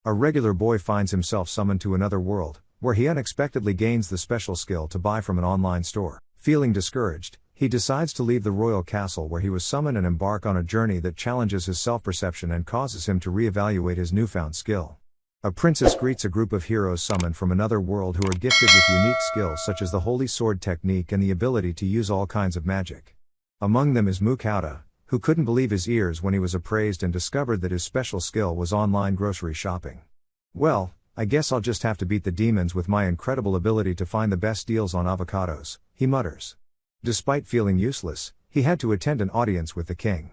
A regular boy finds himself summoned to another world, where he unexpectedly gains the special skill to buy from an online store. Feeling discouraged, he decides to leave the royal castle where he was summoned and embark on a journey that challenges his self-perception and causes him to reevaluate his newfound skill. A princess greets a group of heroes summoned from another world who are gifted with unique skills such as the holy sword technique and the ability to use all kinds of magic. Among them is Mukata, who couldn't believe his ears when he was appraised and discovered that his special skill was online grocery shopping. "Well, I guess I'll just have to beat the demons with my incredible ability to find the best deals on avocados," he mutters. Despite feeling useless, he had to attend an audience with the king.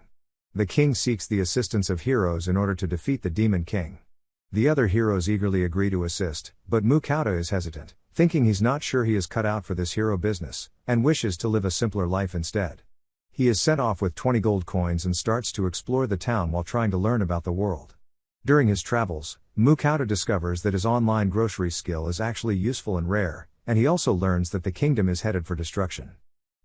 The king seeks the assistance of heroes in order to defeat the demon king. The other heroes eagerly agree to assist, but Mukata is hesitant, thinking he's not sure he is cut out for this hero business, and wishes to live a simpler life instead. He is sent off with 20 gold coins and starts to explore the town while trying to learn about the world. During his travels, Mukata discovers that his online grocery skill is actually useful and rare, and he also learns that the kingdom is headed for destruction.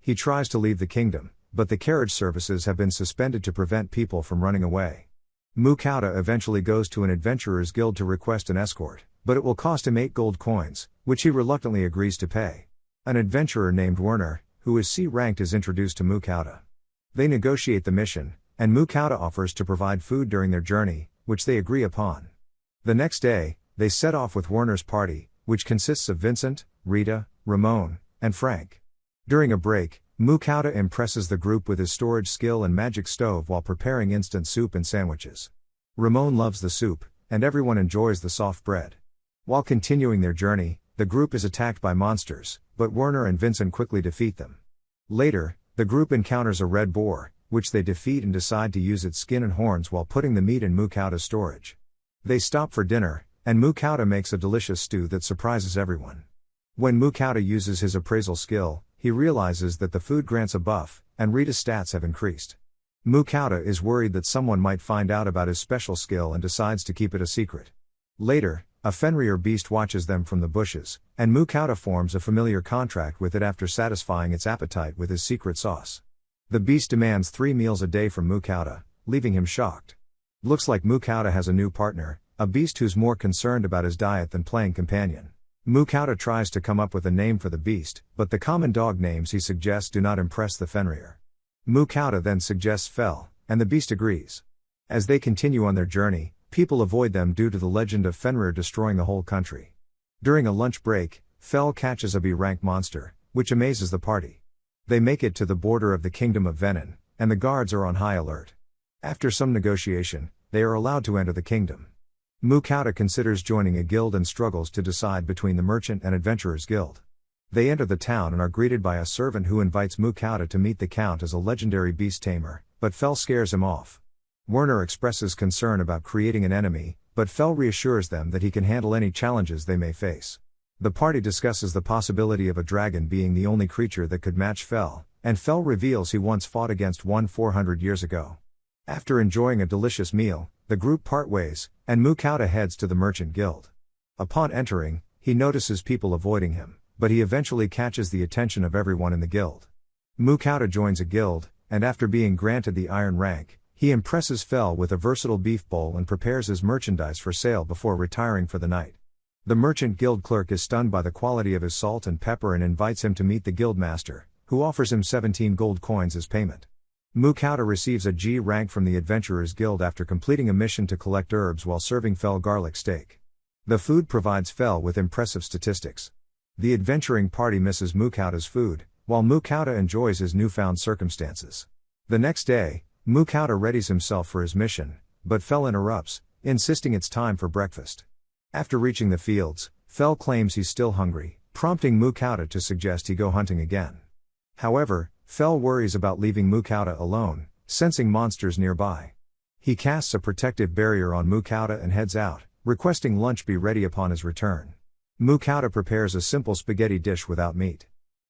He tries to leave the kingdom, but the carriage services have been suspended to prevent people from running away. Mukata eventually goes to an adventurer's guild to request an escort, but it will cost him 8 gold coins, which he reluctantly agrees to pay. An adventurer named Werner, who is C-ranked, is introduced to Mukata. They negotiate the mission, and Mukata offers to provide food during their journey, which they agree upon. The next day, they set off with Werner's party, which consists of Vincent, Rita, Ramon, and Frank. During a break, Mukata impresses the group with his storage skill and magic stove while preparing instant soup and sandwiches. Ramon loves the soup, and everyone enjoys the soft bread. While continuing their journey, the group is attacked by monsters, but Werner and Vincent quickly defeat them. Later, the group encounters a red boar, which they defeat and decide to use its skin and horns while putting the meat in Mukata's storage. They stop for dinner, and Mukata makes a delicious stew that surprises everyone. When Mukata uses his appraisal skill, he realizes that the food grants a buff, and Rita's stats have increased. Mukata is worried that someone might find out about his special skill and decides to keep it a secret. Later, a Fenrir beast watches them from the bushes, and Mukata forms a familiar contract with it after satisfying its appetite with his secret sauce. The beast demands 3 meals a day from Mukata, leaving him shocked. Looks like Mukata has a new partner, a beast who's more concerned about his diet than playing companion. Mukata tries to come up with a name for the beast, but the common dog names he suggests do not impress the Fenrir. Mukata then suggests Fel, and the beast agrees. As they continue on their journey, people avoid them due to the legend of Fenrir destroying the whole country. During a lunch break, Fel catches a B-rank monster, which amazes the party. They make it to the border of the Kingdom of Venin, and the guards are on high alert. After some negotiation, they are allowed to enter the kingdom. Mukata considers joining a guild and struggles to decide between the Merchant and Adventurers Guild. They enter the town and are greeted by a servant who invites Mukata to meet the Count as a legendary beast tamer, but Fel scares him off. Werner expresses concern about creating an enemy, but Fel reassures them that he can handle any challenges they may face. The party discusses the possibility of a dragon being the only creature that could match Fel, and Fel reveals he once fought against one 400 years ago. After enjoying a delicious meal, the group part ways, and Mukata heads to the Merchant Guild. Upon entering, he notices people avoiding him, but he eventually catches the attention of everyone in the guild. Mukata joins a guild, and after being granted the iron rank, he impresses Fel with a versatile beef bowl and prepares his merchandise for sale before retiring for the night. The Merchant Guild clerk is stunned by the quality of his salt and pepper and invites him to meet the guild master, who offers him 17 gold coins as payment. Mukata receives a G rank from the Adventurers Guild after completing a mission to collect herbs while serving Fel garlic steak. The food provides Fel with impressive statistics. The adventuring party misses Mukata's food, while Mukata enjoys his newfound circumstances. The next day, Mukata readies himself for his mission, but Fel interrupts, insisting it's time for breakfast. After reaching the fields, Fel claims he's still hungry, prompting Mukata to suggest he go hunting again. However, Fel worries about leaving Mukata alone, sensing monsters nearby. He casts a protective barrier on Mukata and heads out, requesting lunch be ready upon his return. Mukata prepares a simple spaghetti dish without meat.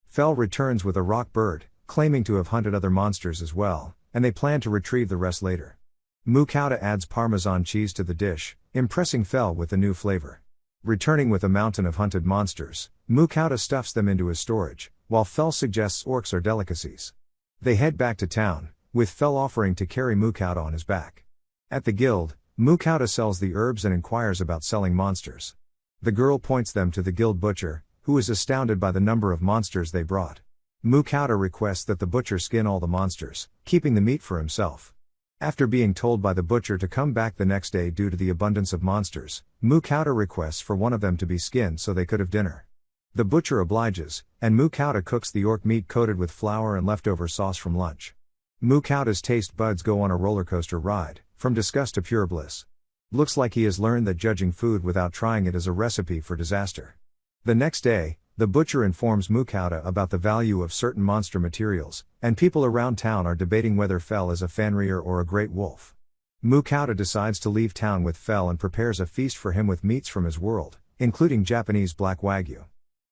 Fel returns with a rock bird, claiming to have hunted other monsters as well, and they plan to retrieve the rest later. Mukata adds Parmesan cheese to the dish, impressing Fel with the new flavor. Returning with a mountain of hunted monsters, Mukata stuffs them into his storage, while Fel suggests orcs are delicacies. They head back to town, with Fel offering to carry Mukata on his back. At the guild, Mukata sells the herbs and inquires about selling monsters. The girl points them to the guild butcher, who is astounded by the number of monsters they brought. Mukata requests that the butcher skin all the monsters, keeping the meat for himself. After being told by the butcher to come back the next day due to the abundance of monsters, Mukata requests for one of them to be skinned so they could have dinner. The butcher obliges, and Mukata cooks the orc meat coated with flour and leftover sauce from lunch. Mukata's taste buds go on a roller coaster ride, from disgust to pure bliss. Looks like he has learned that judging food without trying it is a recipe for disaster. The next day, the butcher informs Mukata about the value of certain monster materials, and people around town are debating whether Fell is a Fenrir or a great wolf. Mukata decides to leave town with Fell and prepares a feast for him with meats from his world, including Japanese black wagyu.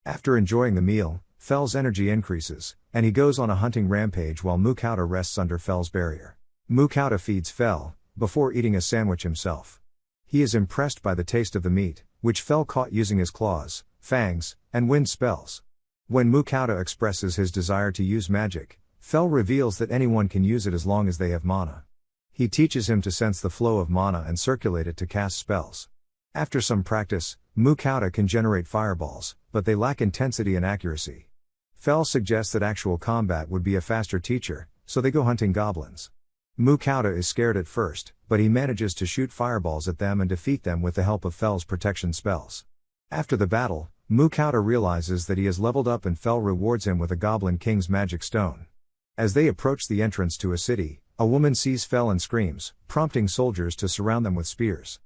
After enjoying the meal, Fell's energy increases, and he goes on a hunting rampage while Mukata rests under Fell's barrier. Mukata feeds Fell, before eating a sandwich himself. He is impressed by the taste of the meat, which Fell caught using his claws, fangs, and wind spells. When Mukata expresses his desire to use magic, Fell reveals that anyone can use it as long as they have mana. He teaches him to sense the flow of mana and circulate it to cast spells. After some practice, Mukata can generate fireballs, but they lack intensity and accuracy. Fell suggests that actual combat would be a faster teacher, so they go hunting goblins. Mukata is scared at first, but he manages to shoot fireballs at them and defeat them with the help of Fell's protection spells. After the battle, Mukata realizes that he has leveled up and Fell rewards him with a Goblin King's magic stone. As they approach the entrance to a city, a woman sees Fell and screams, prompting soldiers to surround them with spears.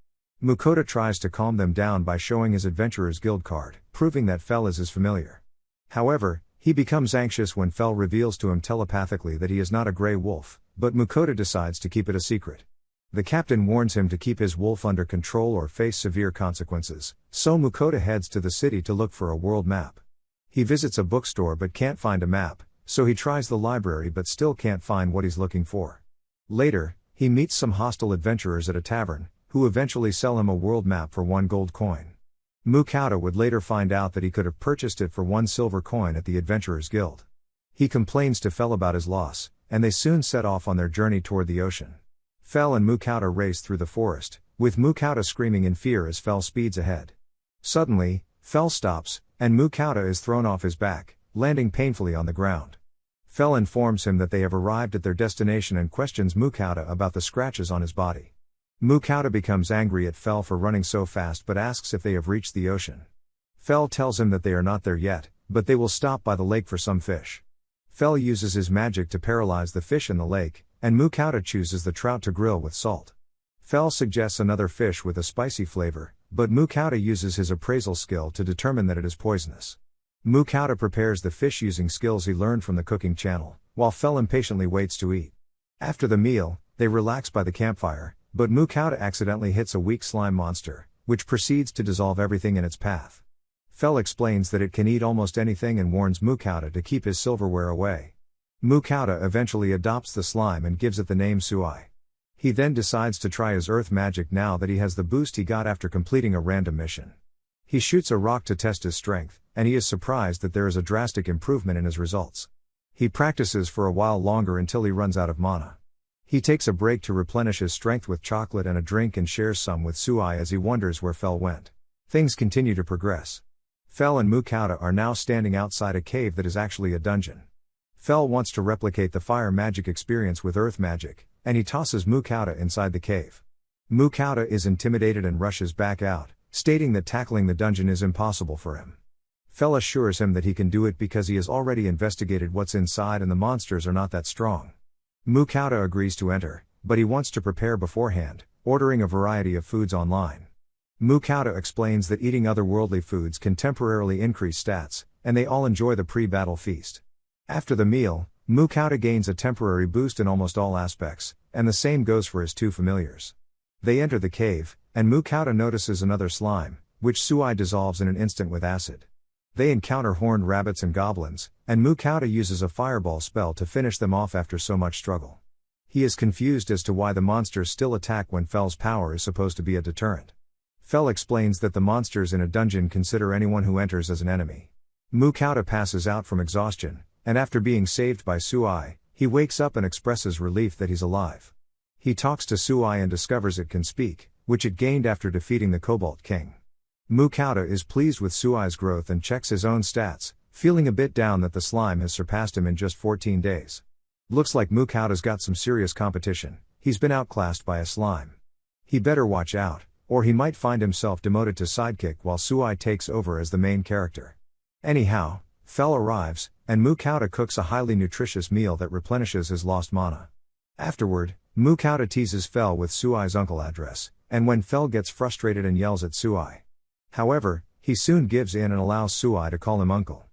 Mukata tries to calm them down by showing his Adventurer's Guild card, proving that Fell is his familiar. However, he becomes anxious when Fell reveals to him telepathically that he is not a grey wolf, but Mukata decides to keep it a secret. The captain warns him to keep his wolf under control or face severe consequences, so Mukata heads to the city to look for a world map. He visits a bookstore but can't find a map, so he tries the library but still can't find what he's looking for. Later, he meets some hostile adventurers at a tavern, who eventually sell him a world map for 1 gold coin. Mukata would later find out that he could have purchased it for 1 silver coin at the Adventurers Guild. He complains to Fell about his loss, and they soon set off on their journey toward the ocean. Fell and Mukata race through the forest, with Mukata screaming in fear as Fell speeds ahead. Suddenly, Fell stops, and Mukata is thrown off his back, landing painfully on the ground. Fell informs him that they have arrived at their destination and questions Mukata about the scratches on his body. Mukata becomes angry at Fell for running so fast but asks if they have reached the ocean. Fell tells him that they are not there yet, but they will stop by the lake for some fish. Fell uses his magic to paralyze the fish in the lake, and Mukata chooses the trout to grill with salt. Fell suggests another fish with a spicy flavor, but Mukata uses his appraisal skill to determine that it is poisonous. Mukata prepares the fish using skills he learned from the cooking channel, while Fell impatiently waits to eat. After the meal, they relax by the campfire, but Mukata accidentally hits a weak slime monster, which proceeds to dissolve everything in its path. Fell explains that it can eat almost anything and warns Mukata to keep his silverware away. Mukata eventually adopts the slime and gives it the name Suai. He then decides to try his earth magic now that he has the boost he got after completing a random mission. He shoots a rock to test his strength, and he is surprised that there is a drastic improvement in his results. He practices for a while longer until he runs out of mana. He takes a break to replenish his strength with chocolate and a drink and shares some with Suai as he wonders where Fell went. Things continue to progress. Fell and Mukata are now standing outside a cave that is actually a dungeon. Fell wants to replicate the fire magic experience with earth magic, and he tosses Mukata inside the cave. Mukata is intimidated and rushes back out, stating that tackling the dungeon is impossible for him. Fell assures him that he can do it because he has already investigated what's inside and the monsters are not that strong. Mukata agrees to enter, but he wants to prepare beforehand, ordering a variety of foods online. Mukata explains that eating otherworldly foods can temporarily increase stats, and they all enjoy the pre-battle feast. After the meal, Mukata gains a temporary boost in almost all aspects, and the same goes for his 2 familiars. They enter the cave, and Mukata notices another slime, which Suai dissolves in an instant with acid. They encounter horned rabbits and goblins, and Mukata uses a fireball spell to finish them off after so much struggle. He is confused as to why the monsters still attack when Fell's power is supposed to be a deterrent. Fell explains that the monsters in a dungeon consider anyone who enters as an enemy. Mukata passes out from exhaustion, and after being saved by Suai, he wakes up and expresses relief that he's alive. He talks to Suai and discovers it can speak, which it gained after defeating the Cobalt King. Mukata is pleased with Suai's growth and checks his own stats, feeling a bit down that the slime has surpassed him in just 14 days. Looks like Mukata's got some serious competition. He's been outclassed by a slime. He better watch out, or he might find himself demoted to sidekick while Suai takes over as the main character. Anyhow, Fel arrives, and Mukata cooks a highly nutritious meal that replenishes his lost mana. Afterward, Mukata teases Fel with Suai's uncle address, and when Fel gets frustrated and yells at Suai. However, he soon gives in and allows Suai to call him uncle.